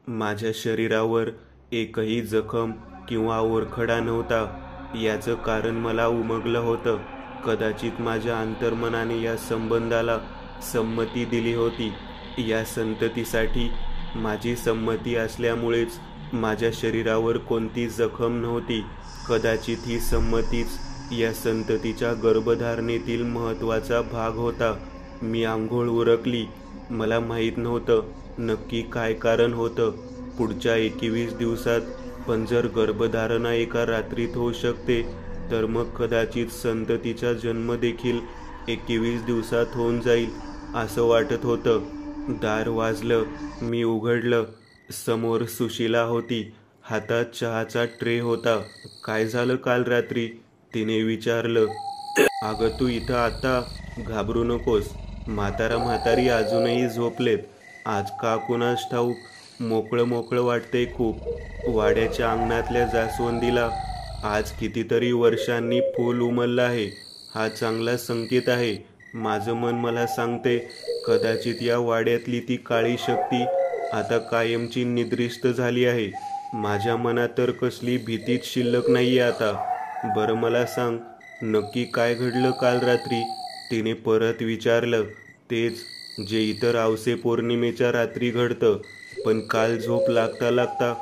माझ्या शरीरावर एकही जखम किंवा ओरखडा नव्हता. याचं कारण मला उमगलं होतं. कदाचित माझ्या अंतर्मनाने या संबंधाला संमती दिली होती. या संततीसाठी माझी संमती असल्यामुळेच माझ्या शरीरावर कोणती जखम नव्हती. कदाचित ही संमतीच या संततीच्या गर्भधारणेतील महत्त्वाचा भाग होता. मी आंघोळ उरकली. मला माहीत नव्हतं नक्की काय कारण होतं पुढच्या 21 दिवसात. पण जर गर्भधारणा एका रात्रीत होऊ शकते तर मग कदाचित संततीचा जन्म देखील 21 दिवसात होऊन जाईल असं वाटत होतं. दार वाजलं. मी उघडलं. समोर सुशीला होती. हातात चहाचा ट्रे होता. काय झालं काल रात्री? तिने विचारलं. अगं तू इथं आता? घाबरू नकोस. म्हातारी अजूनही झोपलेत. आज का कुणास ठाऊक मोकळं मोकळं वाटतंय खूप. वाड्याच्या अंगणातल्या जास्वंदीला आज कितीतरी वर्षांनी फूल उमललं आहे. हा चांगला संकेत आहे. माझं मन मला सांगते कदाचित या वाड्यातली ती काळी शक्ती आता कायमची निद्रिस्त झाली आहे. माझ्या मनात तर कसली भीतीच शिल्लक नाहीये आता. बरं मला सांग नक्की काय घडलं काल रात्री? तिने परत विचारलं. तेच जे इतर अवसे पौर्णिमेच्या रात्री घडतं. पण काल झोप लागता लागता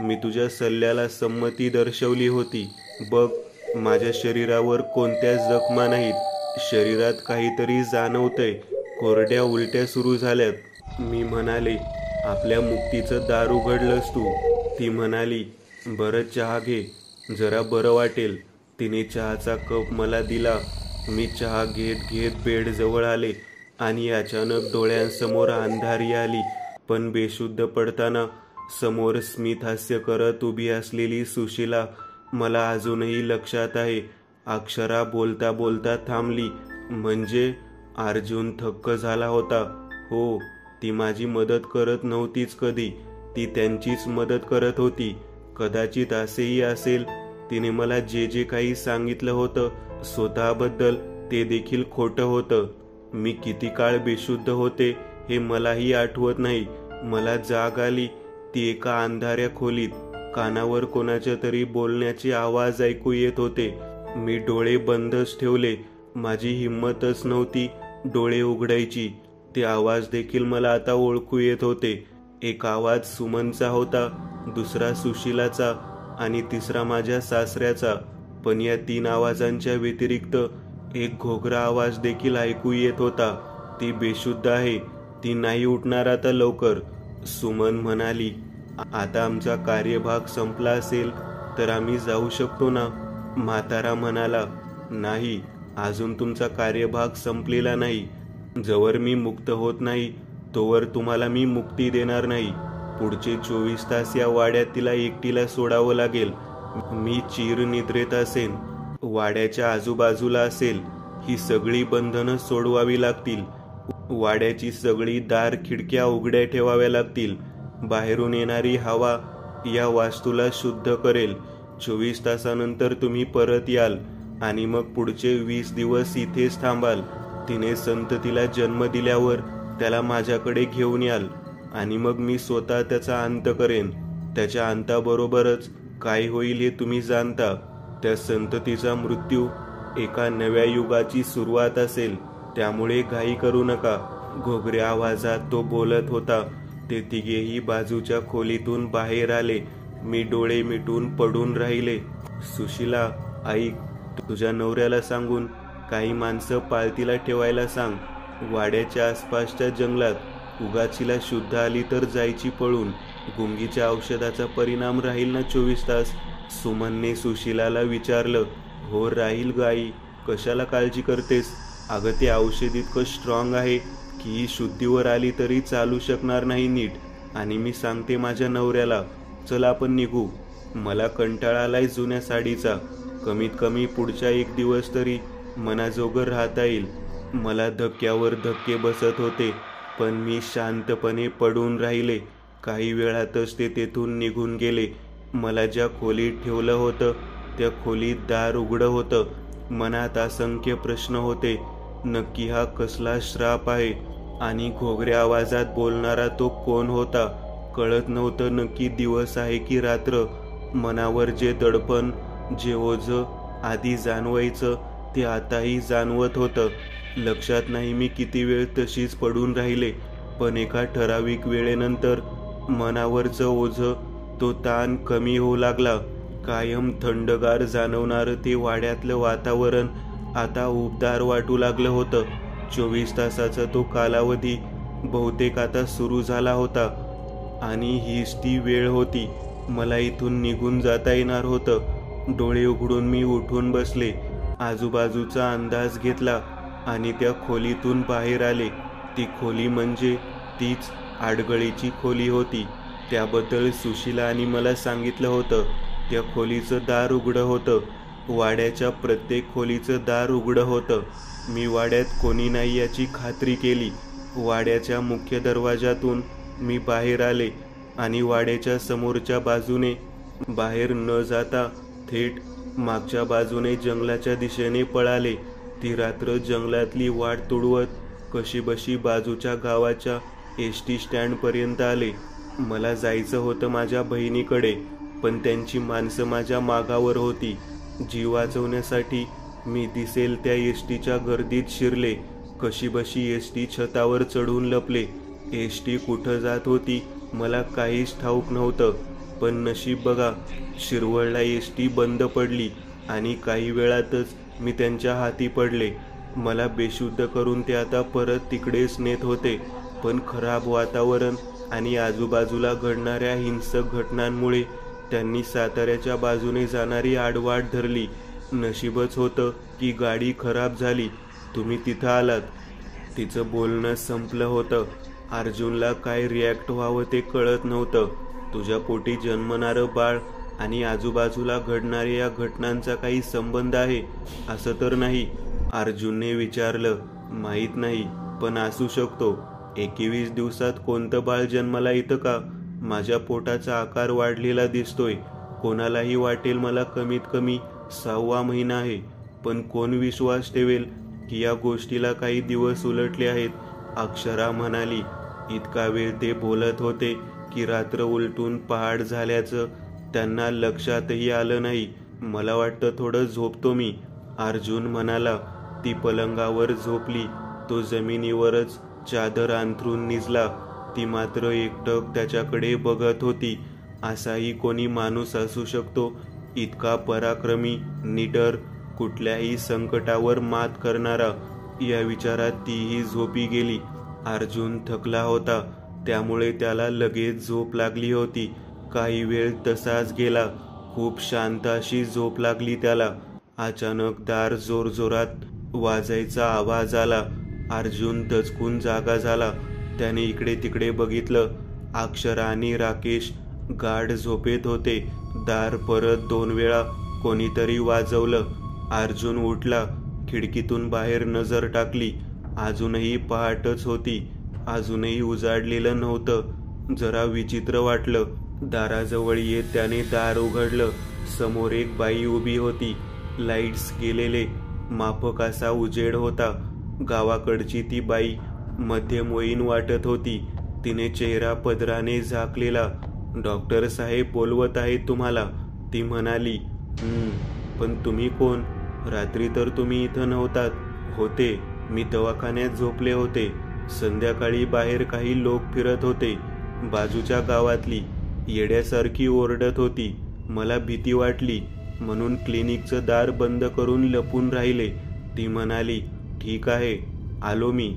मी तुझ्या सल्ल्याला संमती दर्शवली होती. बघ माझ्या शरीरावर कोणत्याच जखमा नाहीत. शरीरात काहीतरी जाणवतंय. कोरड्या उलट्या सुरू झाल्यात. मी म्हणाले आपल्या मुक्तीचं दार उघडलंस तू. ती म्हणाली बरं चहा घे जरा बरं वाटेल. तिने चहाचा कप मला दिला. मी चहा घेत घेत बेडजवळ आले आणि अचानक डोळ्यांसमोर अंधारी आली. पण बेशुद्ध पडताना समोर स्मित हास्य करत उभी असलेली सुशीला मला अजूनही लक्षात आहे. अक्षरा बोलता बोलता थांबली. म्हणजे अर्जुन थक्क झाला होता. हो, ती माझी मदत करत नव्हतीच कधी. ती त्यांचीच मदत करत होती. कदाचित असेही असेल तिने मला जे जे काही सांगितलं होतं स्वतःबद्दल ते देखील खोटं होतं. मी किती काळ बेशुद्ध होते हे मलाही आठवत नाही. मला जाग आली ती एका अंधाऱ्या खोलीत. कानावर कोणाच्या तरी बोलण्याचे आवाज ऐकू येत होते. मी डोळे बंदच ठेवले. माझी हिंमतच नव्हती डोळे उघडायची. ते आवाज देखील मला आता ओळखू येत होते. एक आवाज सुमनचा होता, दुसरा सुशीलाचा आणि तिसरा माझ्या सासऱ्याचा. पण या 3 आवाजांच्या व्यतिरिक्त एक घोगरा आवाज देखील ऐकू येत होता. ती बेशुद्ध आहे. ती नाही उठणार आता लवकर. सुमन म्हणाली आता आमचा कार्यभाग संपला असेल तर आम्ही जाऊ शकतो ना? म्हातारा म्हणाला नाही, अजून तुमचा कार्यभाग संपलेला नाही. जवळ मी मुक्त होत नाही तोवर तुम्हाला मी मुक्ती देणार नाही. पुढचे 24 तास या वाड्यात तिला एकटीला सोडावं लागेल. मी चिरनिद्रेत असेन. वाड्याच्या आजूबाजूला असेल. ही सगळी बंधनं सोडवावी लागतील. वाड्याची सगळी दार खिडक्या उघड्या ठेवाव्या लागतील. बाहेरून येणारी हवा या वास्तूला शुद्ध करेल. 24 तासानंतर तुम्ही परत याल आणि मग पुढचे 20 दिवस इथेच थांबाल. तिने संततीला जन्म दिल्यावर त्याला माझ्याकडे घेऊन याल आणि मग मी स्वतः त्याचा अंत करेन. त्याच्या अंताबरोबरच काय होईल हे तुम्ही जाणता. त्या संततीचा मृत्यू एका नव्या युगाची सुरुवात असेल. त्यामुळे घाई करू नका. घोगऱ्या आवाजात तो बोलत होता. ते तिघेही बाजूच्या खोलीतून बाहेर आले. मी डोळे मिटून पडून राहिले. सुशीला ऐक, तुझ्या नवऱ्याला सांगून काही माणसं पाळतीला ठेवायला सांग. वाड्याच्या आसपासच्या जंगलात उगाचीला शुद्ध आली तर जायची पळून. गुंगीच्या औषधाचा परिणाम राहील ना 24 तास? सुमनने सुशीलाला विचारलं. हो राहील गाई, कशाला काळजी करतेस? अगं ते औषध इतकं स्ट्रॉंग आहे की ही शुद्धीवर आली तरी चालू शकणार नाही नीट. आणि मी सांगते माझ्या नवऱ्याला, चल आपण निघू. मला कंटाळा आलाय जुन्या साडीचा. कमीत कमी पुढच्या 1 दिवस तरी मनाजोगं राहता येईल. मला धक्क्यावर धक्के बसत होते पण मी शांतपणे पडून राहिले. काही वेळातच ते तेथून निघून गेले. मला ज्या खोलीत ठेवलं होतं त्या खोलीत दार उघडं होतं. मनात असंख्य प्रश्न होते. नक्की हा कसला श्राप आहे? आणि घोगऱ्या आवाजात बोलणारा तो कोण होता? कळत नव्हतं नक्की दिवस आहे की रात्र. मनावर जे दडपण, जे ओझं आधी जाणवायचं ते आताही जाणवत होतं. लक्षात नाही मी किती वेळ तशीच पडून राहिले, पण एका ठराविक वेळेनंतर मनावरचं ओझं, तो ताण कमी होऊ लागला. कायम थंडगार जाणवणारं ते वाड्यातलं वातावरण आता उबदार वाटू लागलं होतं. 24 तासाचा तो कालावधी बहुतेक आता सुरू झाला होता आणि हीच ती वेळ होती. मला इथून निघून जाता येणार होतं. डोळे उघडून मी उठून बसले, आजूबाजूचा अंदाज घेतला आणि त्या खोलीतून बाहेर आले. ती खोली म्हणजे तीच आडगळीची खोली होती. त्याबद्दल सुशीला आणि मला सांगितलं होतं. त्या खोलीचं दार उघडं होतं. वाड्याच्या प्रत्येक खोलीचं दार उघडं होतं. मी वाड्यात कोणी नाही याची खात्री केली. वाड्याच्या मुख्य दरवाजातून मी बाहेर आले आणि वाड्याच्या समोरच्या बाजूने बाहेर न जाता थेट मागच्या बाजूने जंगलाच्या दिशेने पळाले. ती रात्र जंगलातली वाट तुडवत कशीबशी बाजूच्या गावाच्या एस टी स्टँडपर्यंत आले. मला जायचं होतं माझ्या बहिणीकडे, पण त्यांची माणसं माझ्या मागावर होती. जीव वाचवण्यासाठी मी दिसेल त्या एस टीच्या गर्दीत शिरले. कशीबशी एस टी छतावर चढून लपले. एस टी कुठं जात होती मला काहीच ठाऊक नव्हतं, पण नशीब बघा, शिरवळला एस टी बंद पडली आणि काही वेळातच मी त्यांच्या हाती पडले. मला बेशुद्ध करून ते आता परत तिकडेच नेत होते, पण खराब वातावरण आणि आजूबाजूला घडणाऱ्या हिंसक घटनांमुळे त्यांनी साताऱ्याच्या बाजूने जाणारी आडवाट धरली. नशीबच होतं की गाडी खराब झाली. तुम्ही तिथं आलात. तिचं बोलणं संपलं होतं. अर्जुनला काय रिॲक्ट व्हावं ते कळत नव्हतं. तुझ्या पोटी जन्मणारं बाळ आणि आजूबाजूला घडणाऱ्या या घटनांचा काही संबंध आहे असं तर नाही? अर्जुनने विचारलं. माहीत नाही, पण असू शकतो. 21 दिवसात कोणतं बाळ जन्माला येतं का? माझ्या पोटाचा आकार वाढलेला दिसतोय. कोणालाही वाटेल मला कमीत कमी 6वा महिना आहे, पण कोण विश्वास ठेवेल की या गोष्टीला काही दिवस उलटले आहेत? अक्षरा म्हणाली. इतका वेळ ते बोलत होते की रात्र उलटून पहाट झाल्याचं त्यांना लक्षातही आलं नाही. मला वाटतं थोडं झोपतो मी, अर्जुन म्हणाला. ती पलंगावर झोपली. तो जमिनीवरच चादर अंथरून निजला. ती मात्र एकटक त्याच्याकडे बघत होती. असाही कोणी माणूस असू शकतो, इतका पराक्रमी, निडर, कुठल्याही संकटावर मात करणारा? या विचारात तीही झोपी गेली. अर्जुन थकला होता, त्यामुळे त्याला लगेच झोप लागली होती. काही वेळ तसाच गेला. खूप शांत अशी झोप लागली त्याला. अचानक दार जोरजोरात वाजायचा आवाज आला. अर्जुन दचकून जागा झाला. त्याने इकडे तिकडे बघितलं. अक्षरा आणि राकेश गाढ झोपेत होते. दार परत 2 वेळा कोणीतरी वाजवलं. अर्जुन उठला. खिडकीतून बाहेर नजर टाकली. अजूनही पहाटच होती. अजूनही उजाडलेलं नव्हतं. जरा विचित्र वाटलं. दाराजवळ येत त्याने दार उघडलं. समोर एक बाई उभी होती. लाईट्स गेलेले, माफक असा उजेड होता. गावाकडची ती बाई मध्यमवयीन वाटत होती. तिने चेहरा पदराने झाकलेला. डॉक्टर साहेब बोलवत आहेत तुम्हाला, ती म्हणाली. पण तुम्ही कोण? रात्री तर तुम्ही इथं नव्हतात. होते, मी दवाखान्यात झोपले होते. संध्याकाळी बाहेर काही लोक फिरत होते. बाजूच्या गावातली येड्यासारखी ओरडत होती. मला भीती वाटली म्हणून क्लिनिकचं दार बंद करून लपून राहिले, ती म्हणाली. ठीक आहे, आलो मी,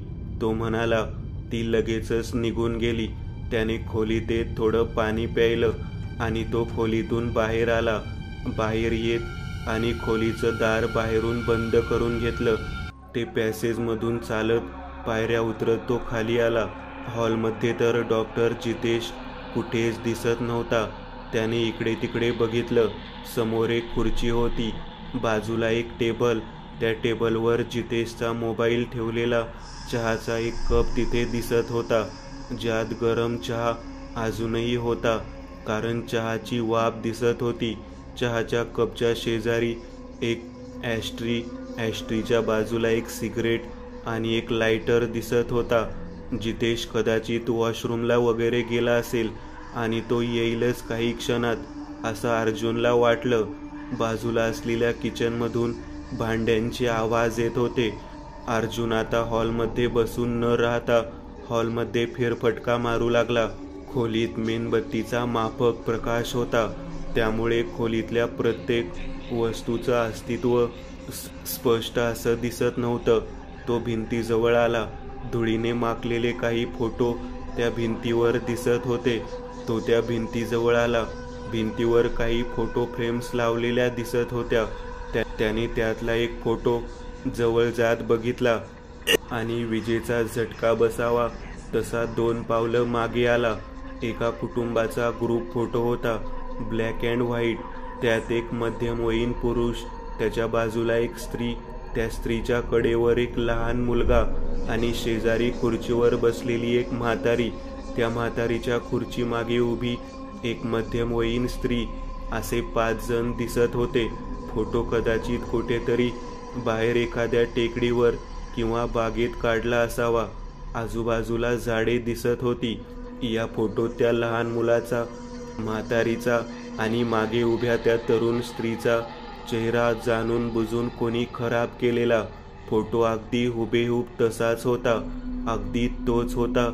तो म्हणाला. ती लगेचच निघून गेली. त्याने खोलीत येत थोडं पाणी प्यायलं आणि तो खोलीतून बाहेर आला. बाहेर येत आणि खोलीचं दार बाहेरून बंद करून घेतलं. ते पॅसेजमधून चालत पायऱ्या उतरत तो खाली आला. हॉलमध्ये तर डॉक्टर जितेश कुठेच दिसत नव्हता. त्याने इकडे तिकडे बघितलं. समोर एक खुर्ची होती, बाजूला एक टेबल. त्या टेबलवर जितेशचा मोबाईल ठेवलेला. चहाचा एक कप तिथे दिसत होता, ज्यात गरम चहा अजूनही होता, कारण चहाची वाफ दिसत होती. चहाच्या कपच्या शेजारी एक ॲस्ट्रीच्या बाजूला एक सिगरेट आणि एक लायटर दिसत होता. जितेश कदाचित वॉशरूमला वगैरे गेला असेल. आणि तो येईलच काही क्षणात असं अर्जुनला वाटलं. बाजूला असलेल्या किचनमधून भांड्यांचे आवाज येत होते. अर्जुन आता हॉलमध्ये बसून न राहता हॉलमध्ये फेरफटका मारू लागला. खोलीत मेणबत्तीचा माफक प्रकाश होता, त्यामुळे खोलीतल्या प्रत्येक वस्तूचं अस्तित्व स्पष्ट असं दिसत नव्हतं. तो भिंतीजवळ आला. धुळीने माखलेले काही फोटो त्या भिंतीवर दिसत होते. तो त्या भिंतीजवळ आला. भिंतीवर काही फोटो फ्रेम्स लावलेल्या दिसत होत्या. त्याने त्यातला एक फोटो जवळ जात बघितला आणि विजेचा झटका बसावा तसा 2 पावलं मागे आला. एका कुटुंबाचा ग्रुप फोटो होता, ब्लॅक अँड व्हाईट. त्यात एक मध्यमवयीन पुरुष, त्याच्या बाजूला एक स्त्री, त्या स्त्रीच्या कडेवर एक लहान मुलगा आणि शेजारी खुर्चीवर बसलेली एक म्हातारी. त्या म्हातारीच्या खुर्ची मागे उभी एक मध्यमवयीन स्त्री. असे 5 जण दिसत होते. फोटो कदाचित कुठेतरी बाहेर एखाद्या टेकडीवर किंवा बागेत काढला असावा. आजूबाजूला झाडे दिसत होती. या फोटोत त्या लहान मुलाचा, म्हातारीचा आणि मागे उभ्या त्या तरुण स्त्रीचा चेहरा जाणून बुजून कोणी खराब केलेला. फोटो अगदी हुबेहूब तसाच होता. अगदी तोच होता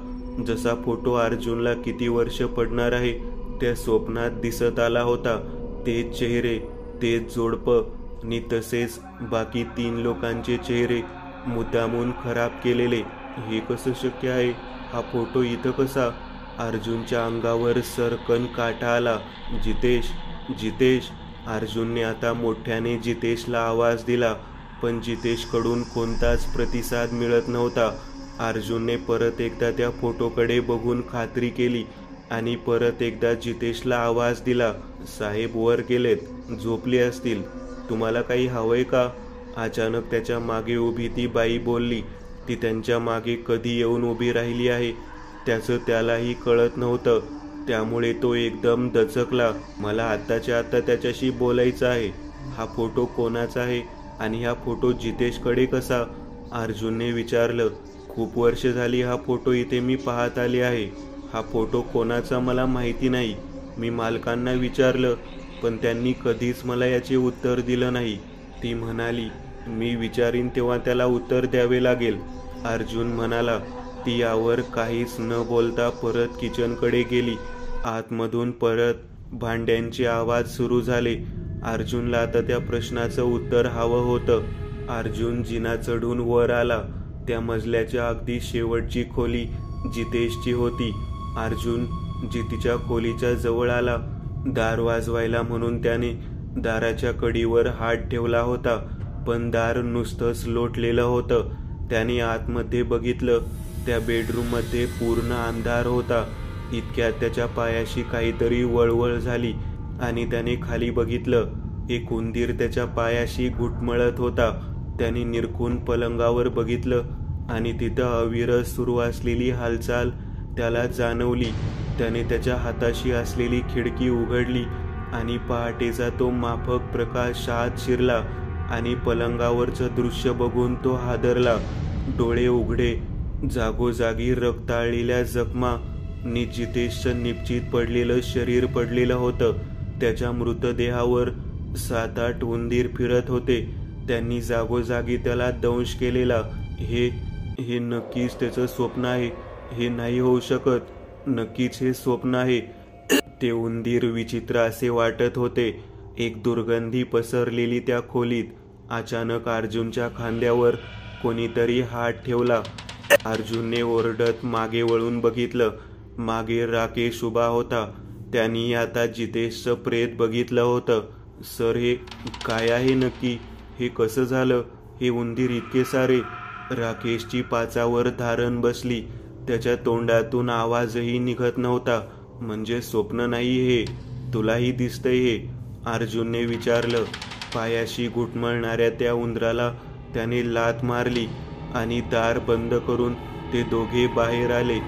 जसा फोटो अर्जुनला किती वर्ष पडणार आहे त्या स्वप्नात दिसत आला होता. तेच चेहरे, तेच जोडपं आणि तसेच बाकी 3 लोकांचे चेहरे मुद्दामून खराब केलेले. हे कसं शक्य आहे? हा फोटो इथं कसा? अर्जुनच्या अंगावर सरकन काटा आला. जितेश, जितेश. अर्जुनने आता मोठ्याने जितेशला आवाज दिला, पण जितेशकडून कोणताच प्रतिसाद मिळत नव्हता. अर्जुनने परत एकदा त्या फोटोकडे बघून खात्री केली आणि परत एकदा जितेशला आवाज दिला. साहेब वर गेलेत, झोपले असतील. तुम्हाला काही हवंय का? अचानक त्याच्या मागे उभी ती बाई बोलली. ती त्यांच्या मागे कधी येऊन उभी राहिली आहे त्याचं त्यालाही कळत नव्हतं. त्यामुळे तो एकदम दचकला. मला आत्ताच्या आत्ता त्याच्याशी बोलायचं आहे. हा फोटो कोणाचा आहे आणि हा फोटो जितेशकडे कसा? अर्जुनने विचारलं. खूप वर्ष झाली हा फोटो इथे मी पाहत आले आहे. हा फोटो कोणाचा मला माहिती नाही. मी मालकांना विचारलं, पण त्यांनी कधीच मला याचे उत्तर दिलं नाही. ती म्हणाली, मी विचारीन तेव्हा त्याला उत्तर द्यावे लागेल. अर्जुन म्हणाला. ती यावर काहीच न बोलता परत किचनकडे गेली. आतमधून परत भांड्यांचे आवाज सुरू झाले. अर्जुनला आता त्या प्रश्नाचं उत्तर हवं होतं. अर्जुन जिना चढून वर आला. त्या मजल्याच्या अगदी शेवटची खोली जितेशची होती. अर्जुन जितीच्या खोलीच्या जवळ आला. दार वाजवायला म्हणून त्याने दाराच्या कडीवर हात ठेवला होता, पण दार नुसतंच लोटलेलं होतं. त्याने आतमध्ये बघितलं. त्या बेडरूममध्ये पूर्ण अंधार होता. इतक्यात त्याच्या पायाशी काहीतरी वळवळ झाली आणि त्याने खाली बघितलं. एक उंदीर त्याच्या पायाशी घुटमळत होता. त्याने निरखून पलंगावर बघितलं आणि तिथं अविरत सुरू असलेली हालचाल त्याला जाणवली. त्याने त्याच्या हाताशी असलेली खिडकी उघडली आणि पहाटेचा तो माफक प्रकाश आत शिरला आणि पलंगावरचं दृश्य बघून तो हादरला. डोळे उघडे, जागोजागी रक्ताळलेल्या जखमा आणि जितेशचं निपचित पडलेलं शरीर पडलेलं होतं. त्याच्या मृतदेहावर 7-8 उंदीर फिरत होते. त्यांनी जागोजागी त्याला दंश केलेला. हे नक्कीच त्याचं स्वप्न आहे. हे नाही होऊ शकत. नक्कीच हे स्वप्न आहे. ते उंदीर विचित्र असे वाटत होते. एक दुर्गंधी पसरलेली त्या खोलीत. अचानक अर्जुनच्या खांद्यावर कोणीतरी हात ठेवला. अर्जुनने ओरडत मागे वळून बघितलं. मागे राकेश उभा होता. त्यांनी आता जितेशचं प्रेत बघितलं होतं. सर, हे काय आहे नक्की? हे कसं झालं? हे उंदीर इतके सारे? राकेशची पाचावर धारण बसली. त्याच्या तोंडातून आवाजही निघत नव्हता. म्हणजे स्वप्न नाही हे? तुलाही दिसतंय हे? अर्जुनने विचारलं. पायाशी घुटमळणाऱ्या त्या उंदराला त्याने लाथ मारली आणि दार बंद करून ते दोघे बाहेर आले.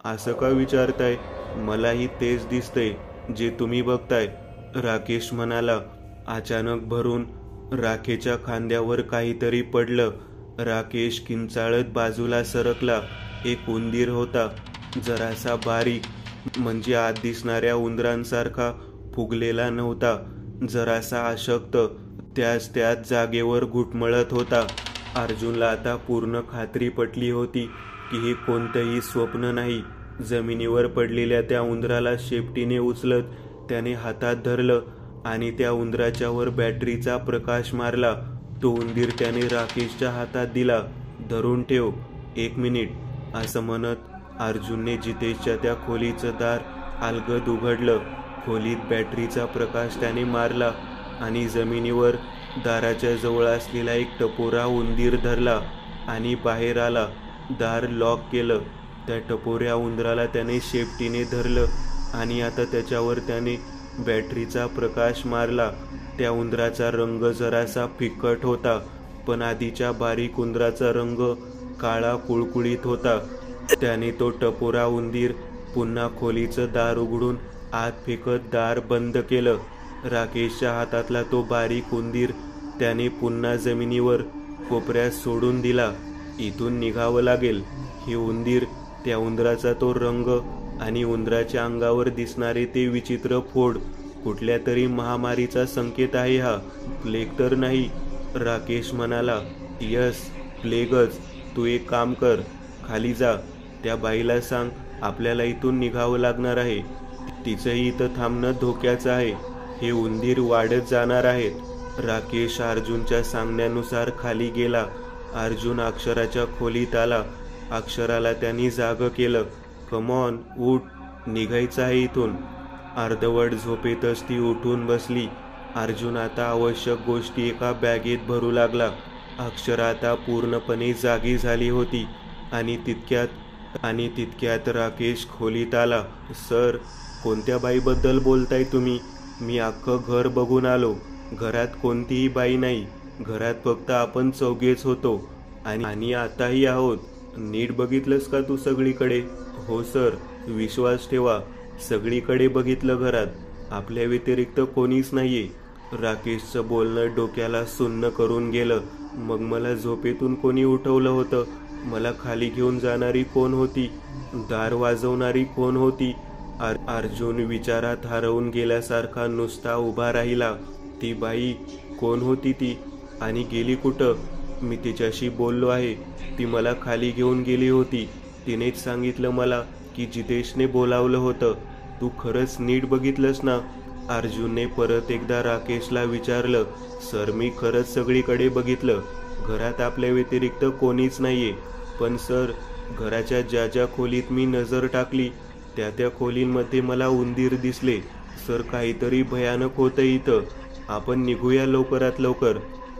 असं का विचारताय? मलाही तेच दिसतंय जे तुम्ही बघताय, राकेश म्हणाला. अचानक भरून राखेच्या खांद्यावर काहीतरी पडलं. राकेश किंचाळत बाजूला सरकला. एक उंदीर होता, जरासा बारीक, म्हणजे आत दिसणाऱ्या उंदरांसारखा फुगलेला नव्हता, जरासा अशक्त, त्याच जागेवर घुटमळत होता. अर्जुनला आता पूर्ण खात्री पटली होती की हे कोणतंही स्वप्न नाही. जमिनीवर पडलेल्या त्या उंदराला शेपटीने उचलत त्याने हातात धरलं आणि त्या उंदराच्या वर बॅटरीचा प्रकाश मारला. तो उंदीर त्याने राकेशच्या हातात दिला. धरून ठेव, 1 मिनिट, असं म्हणत अर्जुनने जितेशच्या त्या खोलीचं दार अलगद उघडलं. खोलीत बॅटरीचा प्रकाश त्याने मारला आणि जमिनीवर दाराच्या जवळ असलेला एक टपोरा उंदीर धरला आणि बाहेर आला. दार लॉक केलं. त्या टपोऱ्या उंदराला त्याने शेपटीने धरलं आणि आता त्याच्यावर त्याने बॅटरीचा प्रकाश मारला. त्या उंदराचा रंग जरासा फिकट होता, पण आधीच्या बारीक उंदराचा रंग काळा कुळकुळीत होता. त्याने तो टपोरा उंदीर पुन्हा खोलीचं दार उघडून आत फेकत दार बंद केलं. राकेशच्या हातातला तो बारीक उंदीर त्याने पुन्हा जमिनीवर कोपऱ्यात सोडून दिला. इथून निघावं लागेल. हे उंदीर, त्या उंदराचा तो रंग आणि उंदराच्या अंगावर दिसणारे ते विचित्र फोड कुठल्या तरी महामारीचा संकेत आहे. हा प्लेग तर नाही? राकेश म्हणाला. यस, प्लेगच. तू एक काम कर, खाली जा. त्या बाईला सांग आपल्याला इथून निघावं लागणार आहे. तिचंही इथं थांबणं धोक्याचं आहे. हे उंदीर वाढत जाणार आहेत. राकेश अर्जुनच्या सांगण्यानुसार खाली गेला. अर्जुन अक्षराच्या खोलीत आला. अक्षराला त्यांनी जागं केलं. कमॉन, उठ, निघायचं आहे इथून. अर्धवट झोपेतच ती उठून बसली. अर्जुन आता आवश्यक गोष्टी एका बॅगेत भरू लागला. अक्षरा आता पूर्णपणे जागी झाली होती आणि तितक्यात राकेश खोलीत आला. सर, कोणत्या बाईबद्दल बोलताय तुम्ही? मी अख्खं घर बघून आलो. घरात कोणतीही बाई नाही. घरात फक्त आपण चौघेच होतो आणि आताही आहोत. नीट बघितलंस का तू सगळीकडे? हो सर, विश्वास ठेवा, सगळीकडे बघितलं घरात. आपल्या व्यतिरिक्त कोणीच नाहीये. राकेशचं बोलणं डोक्याला सुन्न करून गेलं. मग मला झोपेतून कोणी उठवलं होतं? मला खाली घेऊन जाणारी कोण होती? दार वाजवणारी कोण होती? अर्जुन विचारात हरवून गेल्यासारखा नुसता उभा राहिला. ती बाई कोण होती ती? आणि गेली कुठं? मी तिच्याशी बोललो आहे. ती मला खाली घेऊन गेली होती. तिनेच सांगितलं मला की जितेशने बोलावलं होतं. तू खरंच नीट बघितलंस ना? अर्जुनने परत एकदा राकेशला विचारलं. सर, मी खरंच सगळीकडे बघितलं. घरात आपल्या व्यतिरिक्त कोणीच नाहीये. पण सर, घराच्या ज्या खोलीत मी नजर टाकली त्या खोलींमध्ये मला उंदीर दिसले. सर, काहीतरी भयानक होतं इथं. आपण निघूया लवकरात लवकर,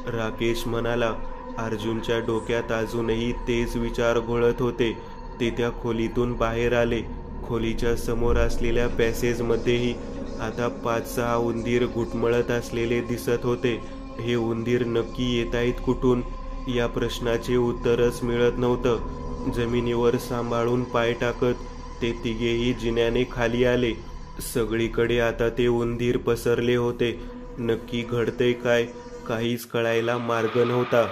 राकेश म्हणाला. अर्जुनच्या डोक्यात अजूनही तेच विचार घोळत होते. ते त्या खोलीतून बाहेर आले. खोलीच्या समोर असलेल्या पॅसेजमध्येही आता 5-6 उंदीर घुटमळत असलेले दिसत होते. हे उंदीर नक्की येतायत कुठून? या प्रश्नाचे उत्तरच मिळत नव्हतं. जमिनीवर सांभाळून पाय टाकत ते तिघेही जिन्याने खाली आले. सगळीकडे आता ते उंदीर पसरले होते. नक्की घडतंय काय? काहीच कळायला मार्ग नव्हता.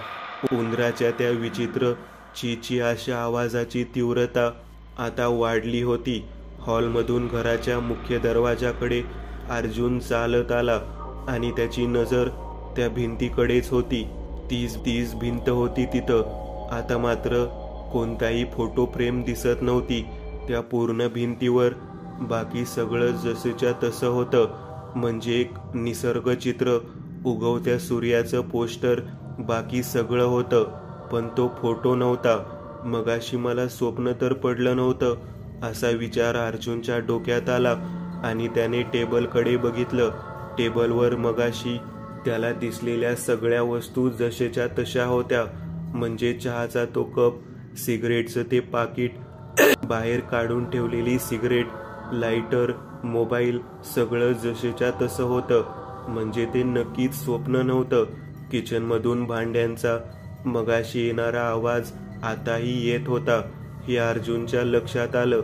उंदराच्या त्या विचित्र ची अशा आवाजाची तीव्रता आता वाढली होती. हॉलमधून घराच्या मुख्य दरवाजाकडे अर्जुन चालत आला आणि त्याची नजर त्या भिंतीकडेच होती. तीच भिंत होती तिथं. आता मात्र कोणताही फोटो फ्रेम दिसत नव्हती. त्या पूर्ण भिंतीवर बाकी सगळं जसंच्या तसं होतं. म्हणजे एक निसर्गचित्र, उगवत्या सूर्याचं पोस्टर, बाकी सगळं होतं. पण तो फोटो नव्हता. मगाशी मला स्वप्न तर पडलं नव्हतं, असा विचार अर्जुनच्या डोक्यात आला आणि त्याने टेबलकडे बघितलं. टेबलवर मगाशी त्याला दिसलेल्या सगळ्या वस्तू जशाच्या तशा होत्या. म्हणजे चहाचा तो कप, सिगरेटचं ते पाकिट, बाहेर काढून ठेवलेली सिगरेट, लायटर, मोबाईल, सगळं जशाच्या तसं होतं. म्हणजे ते नक्कीच स्वप्न नव्हतं. किचनमधून भांड्यांचा मगाशी येणारा आवाज आताही येत होता. हे अर्जुनच्या लक्षात आलं.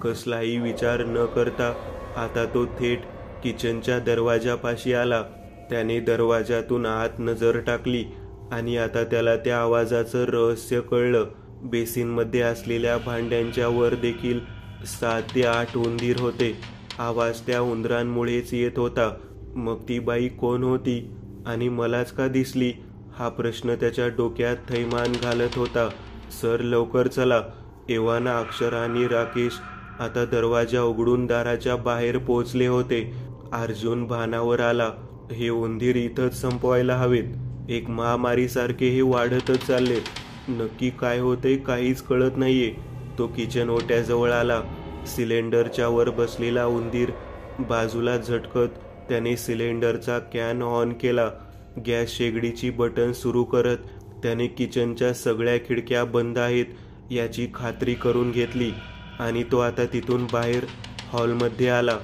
कसलाही विचार न करता आता तो थेट किचनच्या दरवाजापाशी आला. त्याने दरवाजातून आत नजर टाकली आणि आता त्याला त्या आवाजाचं रहस्य कळलं. बेसिनमध्ये असलेल्या भांड्यांच्या वर देखील 7 ते 8 उंदीर होते. आवाज त्या उंदरांमुळेच येत होता. मग ती बाई कोण होती आणि मलाच का दिसली हा प्रश्न त्याच्या डोक्यात थैमान घालत होता. सर लवकर चला. एव्हाना अक्षरा आणि राकेश आता दरवाजा उघडून दाराच्या बाहेर पोहोचले होते. अर्जुन भानावर आला. हे उंदीर इथंच संपवायला हवेत. एक महामारीसारखे हे वाढतच चाललेत. नक्की काय होते काहीच कळत नाहीये. तो किचन ओट्याजवळ आला. सिलेंडरच्या वर बसलेला उंदीर बाजूला झटकत त्याने सिलेंडरचा कॅन ऑन केला. गॅस शेगडीची बटन सुरू करत त्याने किचनच्या सगळ्या खिडक्या बंद आहेत याची खात्री करून घेतली आणि तो आता तिथून बाहेर हॉलमध्ये आला.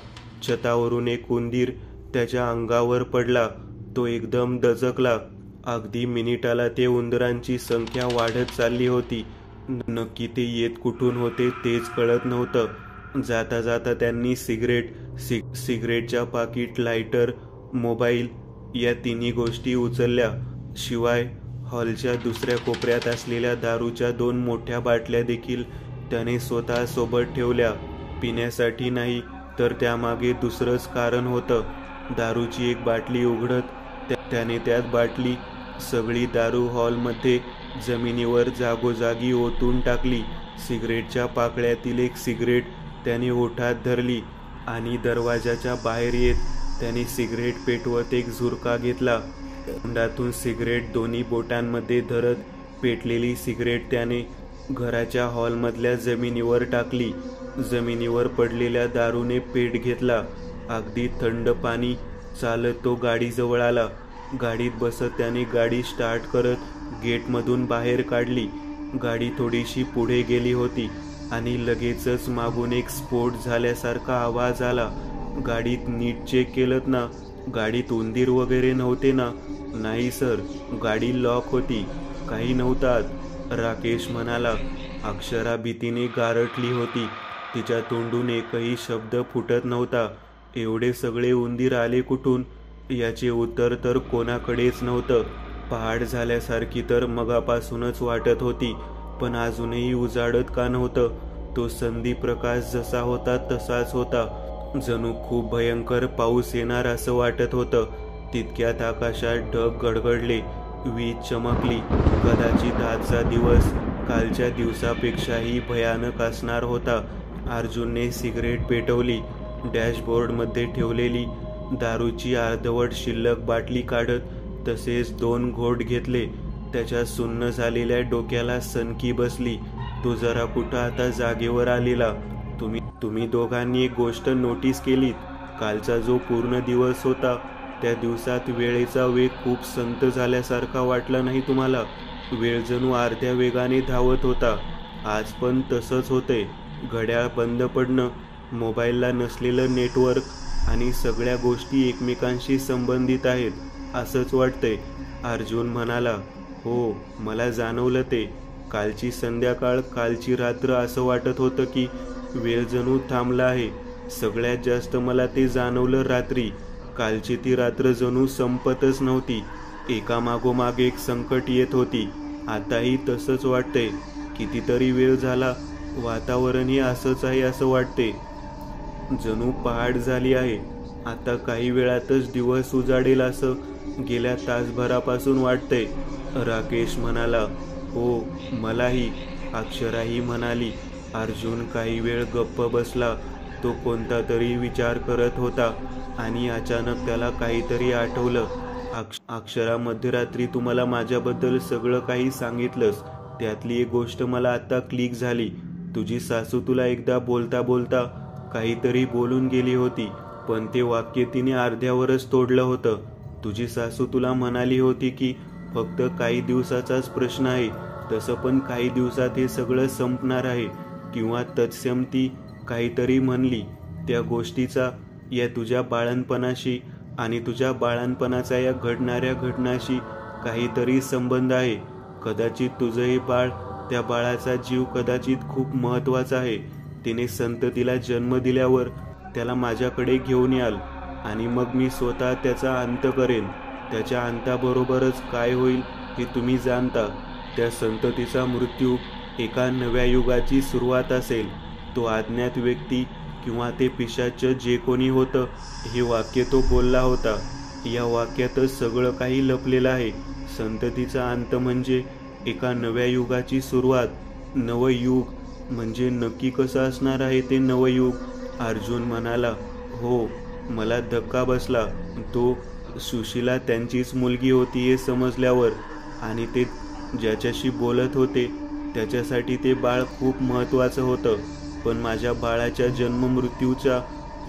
छतावरून एक उंदीर त्याच्या अंगावर पडला. तो एकदम दचकला. अगदी मिनिटाला ते उंदरांची संख्या वाढत चालली होती. नक्की ते येत कुठून होते तेच कळत नव्हतं. जाता जाता त्यांनी सिगरेटच्या पाकिट, लायटर, मोबाईल या तिन्ही गोष्टी उचलल्या. शिवाय हॉलच्या दुसऱ्या कोपऱ्यात असलेल्या दारूच्या 2 मोठ्या बाटल्या देखील त्याने स्वतः सोबत ठेवल्या. पिण्यासाठी नाही तर त्यामागे दुसरंच कारण होतं. दारूची एक बाटली उघडत त्याने त्यात बाटली सगळी दारू हॉलमध्ये जमिनीवर जागोजागी ओतून टाकली. सिगरेटच्या पाकळ्यातील एक सिगरेट त्याने ओठात धरली आणि दरवाजाच्या बाहेर येत त्याने सिगरेट पेटवत एक झुरका घेतला. तोंडातून सिगरेट दोन्ही बोटांमध्ये धरत पेटलेली सिगरेट त्याने घराच्या हॉलमधल्या जमिनीवर टाकली. जमिनीवर पडलेल्या दारूने पेट घेतला. अगदी थंड पाणी चालत तो गाडीजवळ आला. गाडीत बसत त्याने गाडी स्टार्ट करत गेटमधून बाहेर काढली. गाडी थोडीशी पुढे गेली होती आणि लगेचच मागून एक स्फोट झाल्यासारखा आवाज आला. गाडीत नीट चेक केलंत ना? गाडीत उंदीर वगैरे नव्हते ना? नाही सर, गाडी लॉक होती, काही नव्हतात, राकेश म्हणाला. अक्षरा भीतीने गारठली होती. तिच्या तोंडून एकही शब्द फुटत नव्हता. एवढे सगळे उंदीर आले कुठून याचे उत्तर तर कोणाकडेच नव्हतं. पहाट झाल्यासारखी तर मगापासूनच वाटत होती, पण अजूनही उजाडत का नव्हतं? तो संधी प्रकाश जसा होता तसाच होता. जणू खूप भयंकर पाऊस येणार असं वाटत होतं. तितक्यात आकाशात ढग गडगडले, वीज चमकली. कदाचित आजचा दिवस कालच्या दिवसापेक्षाही भयानक असणार होता. अर्जुनने सिगरेट पेटवली. डॅशबोर्डमध्ये ठेवलेली दारूची अर्धवट शिल्लक बाटली काढत तसेच 2 घोट घेतले. त्याच्या सुन्न झालेल्या डोक्याला सनकी बसली. तो जरा कुठं आता जागेवर आलेला. तुम्ही दोघांनी एक गोष्ट नोटीस केलीत? कालचा जो पूर्ण दिवस होता त्या दिवसात वेळेचा वेग खूप संत झाल्यासारखा वाटला नाही तुम्हाला? वेळ जणू अर्ध्या वेगाने धावत होता. आज पण तसंच होते. घड्याळ बंद पडणं, मोबाईलला नसलेलं नेटवर्क आणि सगळ्या गोष्टी एकमेकांशी संबंधित आहेत असंच वाटतंय, अर्जुन म्हणाला. हो, मला जाणवलं ते. कालची संध्याकाळ, कालची रात्र असं वाटत होतं की वेळ जणू थांबला आहे. सगळ्यात जास्त मला ते जाणवलं रात्री. कालची ती रात्र जणू संपतच नव्हती. एकामागोमाग एक संकट येत होती. आताही तसंच वाटतंय. कितीतरी वेळ झाला वातावरणही असंच आहे असं वाटते. जणू पहाट झाली आहे. आता काही वेळातच दिवस उजाडेल असं गेल्या तासभरापासून वाटतंय, राकेश म्हणाला. हो, मलाही, अक्षराही म्हणाली. अर्जुन काही वेळ गप्प बसला. तो कोणता तरी विचार करत होता आणि अचानक त्याला काहीतरी आठवलं. अक्षरा, मध्यरात्री तुम्हाला माझ्याबद्दल सगळं काही सांगितलंस. त्यातली एक गोष्ट मला आता क्लिक झाली. तुझी सासू तुला एकदा बोलता बोलता काहीतरी बोलून गेली होती, पण ते वाक्य तिने अर्ध्यावरच तोडलं होतं. तुझी सासू तुला म्हणाली होती की फक्त काही दिवसाचाच प्रश्न आहे, तसं पण काही दिवसात हे सगळं संपणार आहे. किंवा तत्सम ती काहीतरी म्हणली. त्या गोष्टीचा या तुझ्या बाळणपणाशी आणि तुझ्या बाळणपणाचा या घडणाऱ्या घटनाशी काहीतरी संबंध आहे. कदाचित तुझं हे बाळ, त्या बाळाचा जीव कदाचित खूप महत्त्वाचा आहे. तिने संततीला जन्म दिल्यावर त्याला माझ्याकडे घेऊन याल आणि मग मी स्वतः त्याचा अंत करेन. त्याच्या अंताबरोबरच काय होईल हे तुम्ही जाणता. त्या संततीचा मृत्यू एका नव्या युगाची सुरुवात असेल. तो अज्ञात व्यक्ती किंवा ते पिशाच जे कोणी होतं, हे वाक्य तो बोलला होता. या वाक्यातच सगळं काही लपलेलं आहे. संततीचा अंत म्हणजे एका नव्या युगाची सुरुवात. नवयुग म्हणजे नक्की कसं असणार आहे ते नवयुग? अर्जुन म्हणाला. हो. मला धक्का बसला. तो सुशीला त्यांचीच मुलगी होती हे समजल्यावर. आणि ते ज्याच्याशी बोलत होते त्याच्यासाठी ते बाळ खूप महत्त्वाचं होतं. पण माझ्या बाळाच्या जन्ममृत्यूचा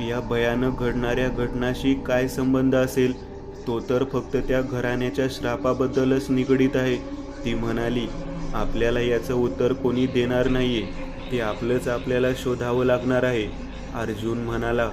या भयानक घडणाऱ्या घटनाशी काय संबंध असेल? तो तर फक्त त्या घराण्याच्या श्रापाबद्दलच निगडीत आहे. ती म्हणाली. आपल्याला याचं उत्तर कोणी देणार नाहीये. ते आपलंच आपल्याला शोधावं लागणार आहे. अर्जुन म्हणाला.